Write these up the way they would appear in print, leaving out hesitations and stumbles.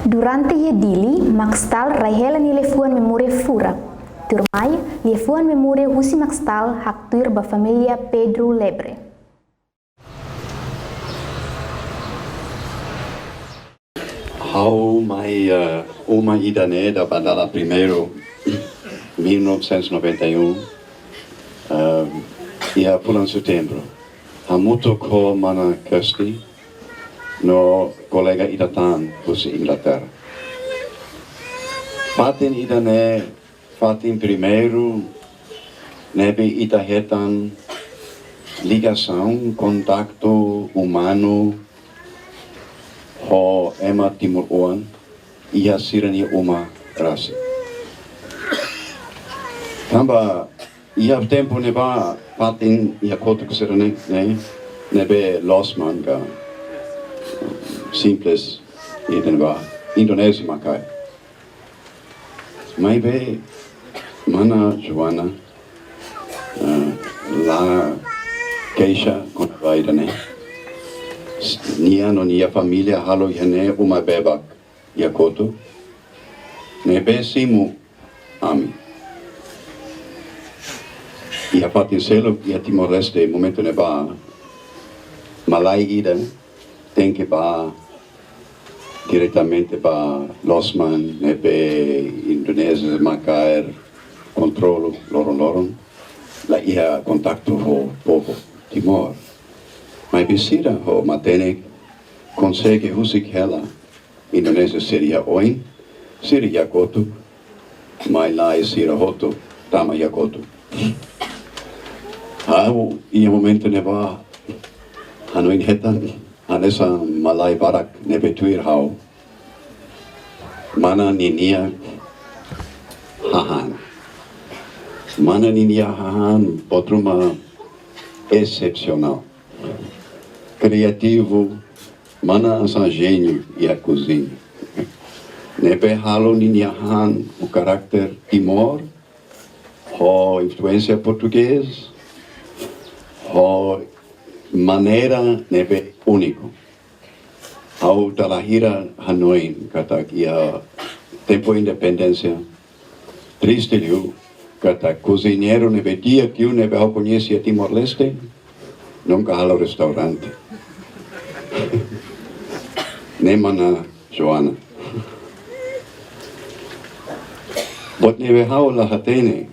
Durante a dili, Maxtal rahela ni lefuan memória fura. Turmai, lefuan memória Husi Maxtal haktur ba família Pedro Lebre. How my uma Idané da Bandala primeiro 1991 ia pulang setembro. Hamuto ko mana Kirsty no colega Idatan Husi Inglaterra. Fatin Idané, fatin primeiro nebe Itahetan ligação, contato humano ho ema Timur Oan ia sirani uma rasi. Tamba ia tempo neba patin ia koto kusirane nebe losman ka simples neba Indonesia makai. Mai be mana Joana la Keisha con vaidane. Nia no nia família halo yane uma bebak yakoto nebe simu ami ia patin selo ia Timor-Leste momento neba Malai ida tem que ba diretamente ba Losman nebe Indonésia Macair controlo loron la ia contacto ho povo Timor. Mas besira ho matene consegue husik hela Indonésia seria oin seria yakoto mas lá sira hoto tama yakoto hau ia momento neba hanoin hetan anessa Malai barak nebe tuir hau mana ninia hahan mana ninia hahan potruma excepcional criativo, mana asa gênio e a cozinha. Nebe halo ninyahan o caráter Timor, ho influência português, ho maneira nebe único. Ao talahira Hanoi, katak ia tempo independência, triste liu, katak cozinheiro nebe dia que o nebe ao conhecia Timor-Leste, nunca halo restaurante. Nem mana Joana. Bot nebe hau la hatene,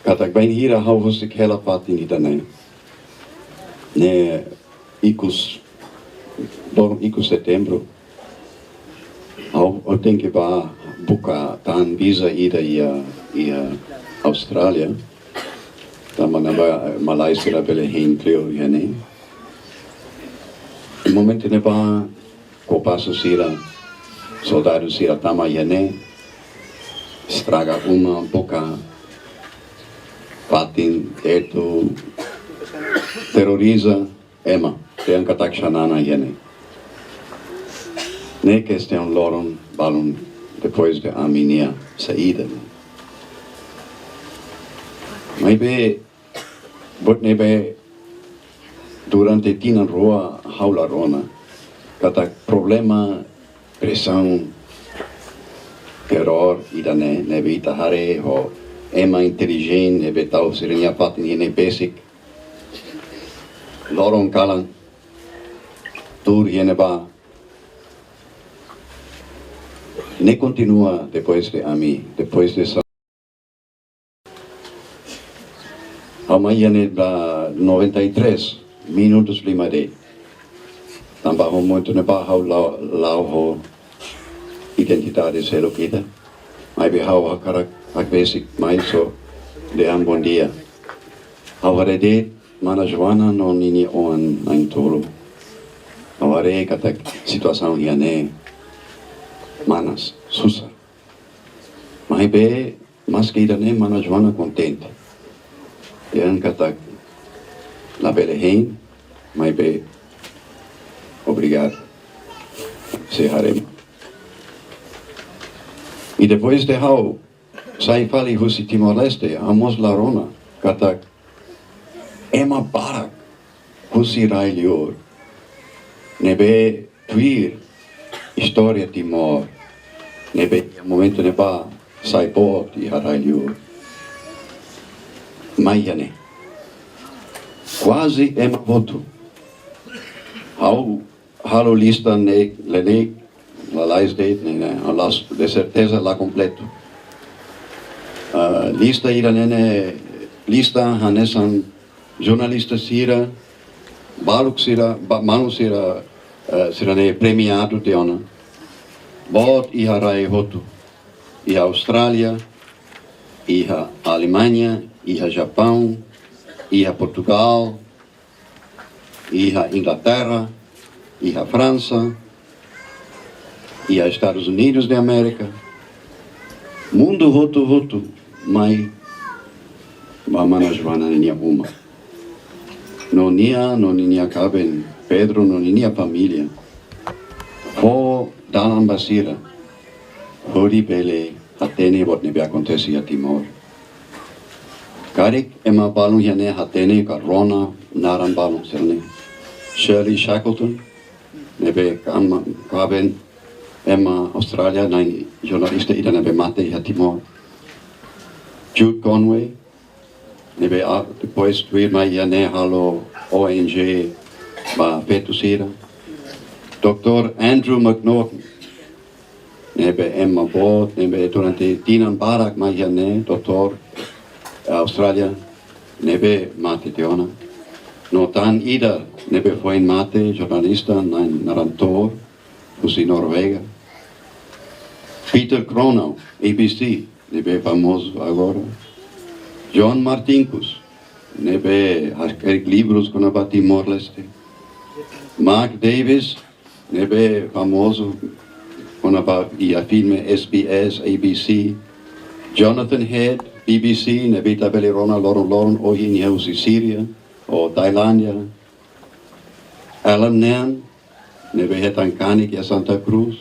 katak bain hira hau husik hela patin Idané. Ne ikus setembro, au tem que ba buka tan visa ida ia Austrália, tamana ba Malaysia bele hin cleo yane. No momento neba copasso sira soldado sira tama yane estraga uma boca patin eto terroriza ema tem katak shanana yane ne que este loron balon depois de a minha saída mas be bot nebe durante tina rua haula rona kata problema pressão terror Idané nebe itahare ho ema inteligente nebe tau sirenia patin ne basic loron kalan tur yeneba ne continua depois de ami depois de essa amanhã da 93 minutos prima de tamba ho muito neba hau lao ho identidade selo kita mai be hau karak basic mais so de bom dia hau de mana Joana no nini on nain tolo hau kata situação iane manas susa mai be mas que Idané mana Joana contente yan kata la Belém, mas bem, obrigado, serraremos. E depois de hau, sai fali Husi Timor-Leste, amos la rona, katak, ema barak, Husi Railior, nebe tuir, história Timor, Nebe momento neba sai bort I haralho. Maiane. Quasi ema voto. Halo lista ne lele la lais date ne alas de certeza la completo. Lista ira nene lista hanesan jornalista sira baluk sira manu sira sira ne premiado de ona. Bot iha rai hotu. Iha Austrália, iha Alemanha, iha Japão, iha Portugal, iha Inglaterra, iha França, iha Estados Unidos de América. Mundo hotu, mai mamana Joana ninia uma. No ninia caben Pedro, no ninia família. Ho dalam basira. Hori bele hatene bot nebe acontece a Timor. Karik ema balung yane hatene ka Rona naran balung serne. Shirley Shackleton nebe kaben ema Australia nine jornalista ida nebe mate a Timor. Jude Conway nebe depois tuir mai yane halo ONG ba Petusira. Dr. Andrew McNaughton nebe Emma Bot, nebe durante Dinan Barak Mahane, Dr. Australia, nebe mate teona. No tan ida, nebe foi mate, jornalista, narantor, usi Noruega. Peter Crono, ABC, nebe famoso agora. John Martinkus, nebe escrever livros com a Timor-Leste. Mark Davis, nebe famoso com a filme SBS, ABC. Jonathan Head, BBC, nebe tabeli Rona Loron, hoje em Síria, ou Tailândia. Alan Nairn, nebe Hetankani, que é Santa Cruz.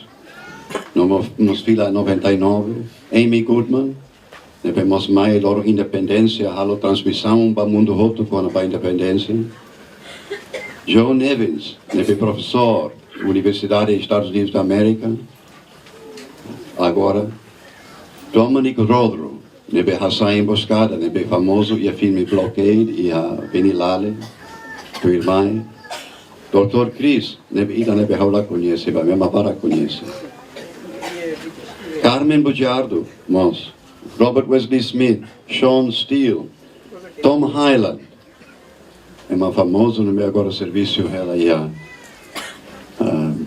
Nos fila 99. Amy Goodman, nebe mos mai loro independência, halo transmissão para mundo roto com a independência. Joe Nevins, nebe professor, Universidade dos Estados Unidos da América. Agora, Dominic Rodro, nebe Hassan Emboscada, nebe famoso e a filme Blockade e a Benilale, tu irmã. Dr. Chris, nebe ida nebe haula conhece, ba mesma para conhece. Carmen Bugiardo, mos. Robert Wesley Smith, Sean Steele, Tom Hyland, é uma famoso no meu agora serviço ela e a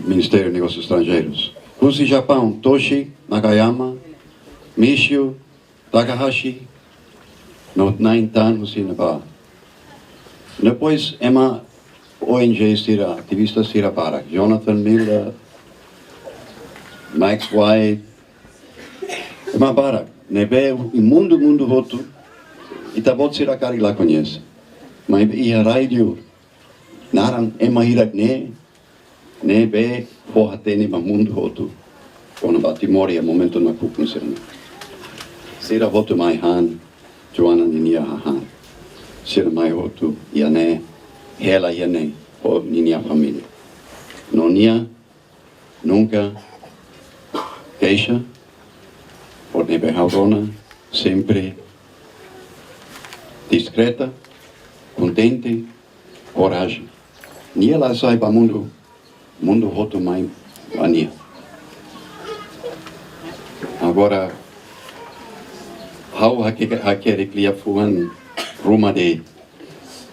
Ministério de Negócios Estrangeiros. Rússia e Japão, Toshi Nakayama, Michio Takahashi, no Naintan Husinaba. Depois é uma ONG Sira, ativista Sira Barak, Jonathan Miller, Max White, é uma Barak, nebe o mundo voto, e tabot Sira Kari lá conhece. Mas ia rádio, naran ema hirak ne be forratene ma mundo voto. Quando bati mori a momento na kukniserne. Sira voto mai han, Joana ninia han. Sira mai voto iane, hela iane, o ninia família. Nonia, nunca, queixa, por nebe haurona, sempre discreta, contente, coragem. Nia lá sai para mundo roto mais ania. Agora, how hakere clia fuan Roma de.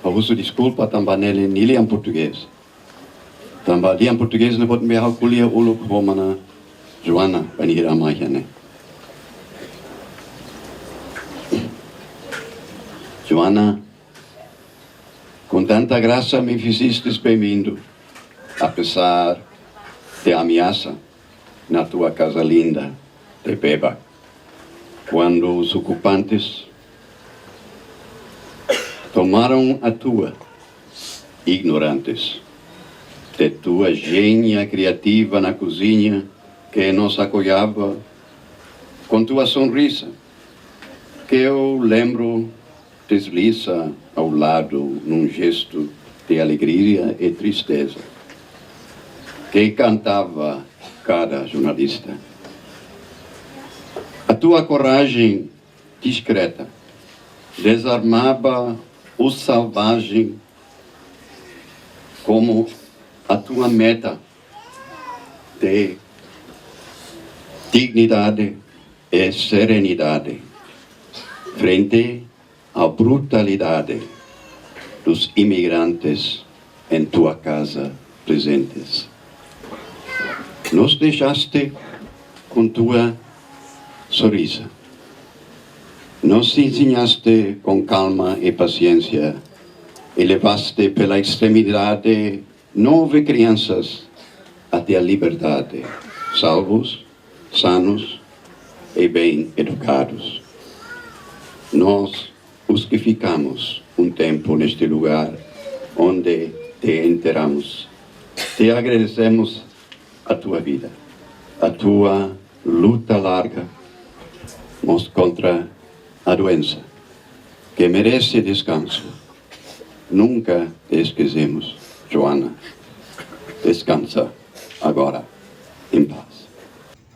Abuso desculpa também nele em português. Também em português não pode me hakulia ulu Romana Joana banira mais né. Joana, com tanta graça me fizestes bem-vindo, apesar de ameaça na tua casa linda de Beba, quando os ocupantes tomaram a tua, ignorantes, de tua gênia criativa na cozinha que nos acolhava com tua sonrisa, que eu lembro desliza ao lado num gesto de alegria e tristeza, que cantava cada jornalista. tua coragem discreta desarmava o selvagem como a tua meta de dignidade e serenidade frente à brutalidade dos imigrantes em tua casa presentes. Nos deixaste com tua sorriso. Nos ensinaste com calma e paciência e levaste pela extremidade 9 crianças até a liberdade, salvos, sanos e bem educados. Nós os que ficamos um tempo neste lugar onde te enterramos, te agradecemos a tua vida, a tua luta larga contra a doença, que merece descanso. Nunca te esquecemos, Joana. Descansa agora, em paz.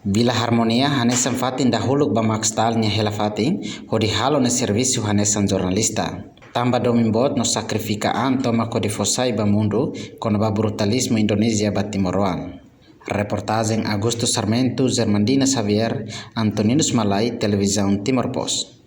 Bila harmonia hanesan fatin dahulu ba makstal nya hela fatin hodi halo na serviço hanesan jornalista. Tamba domimbot no sacrifikaan toma kodifosai ba mundo kono ba brutalismo Indonesia ba Timoroan. Reportagem Augusto Sarmento, Germandina Xavier, Antoninus Malay, Televisão Timor Post.